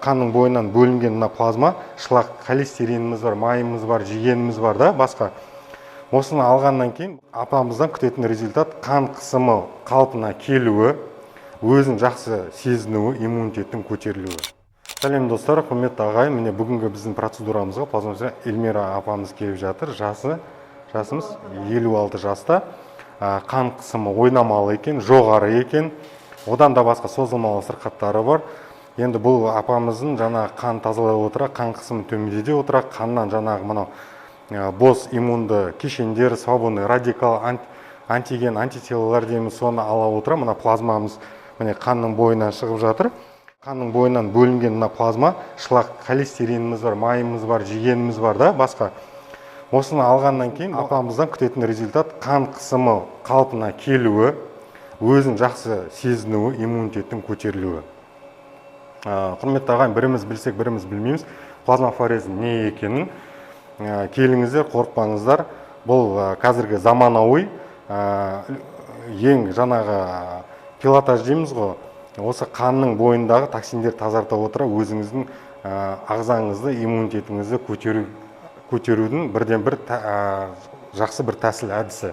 Қанның бойынан бөлінген мына плазма, шлак, холестериніміз бар, майымыз бар, жегеніміз бар да, басқа. Осыны алғаннан кейін апамыздан күтетін результат қан қысымы қалпына келуі, өзін жақсы сезінуі, иммунитеттің көтерілуі. Сәлем достар, құрметті ағайын, міне бүгінгі біздің процедурамызға плазматерапевт Эльмира апамыз келіп жатыр. Жасымыз 56 жаста. Қан қысымы ойнамалы екен, жоғары екен. Одан да басқа созылмалы сырқаттары бар. Енді бұл апамыздың жаңағы қан тазалай отыра, қан қысымы төмендете отыра, қаннан жаңағы мынау бос иммунды кешендер, свободный радикал, антиген, антителолар дейміз, соны ала отыра, мына плазмамыз міне қанның бойынан шығып жатыр. Қанның бойынан бөлінген мына плазма, шлак, холестериніміз бар, майымыз бар, жегеніміз бар да, басқа. Осыны алғаннан кейін апамыздан күтетін результат қан қысымы қалпына келуі, өзін жақсы сезінуі, иммунитеттің көтерілуі. Құрметті ағайын, біріміз білсек, біріміз білмейміз. Плазмафорездің не екенін келіңіздер, қорықпаңыздар. Бұл қазіргі заманауи, ең жаңағы пилотаж дейміз ғой. Осы қанның бойындағы токсиндер тазарта отыра, өзіңіздің ағзаңызды, иммунитетіңізді көтерудің бірден бір жақсы бір тәсіл әдісі.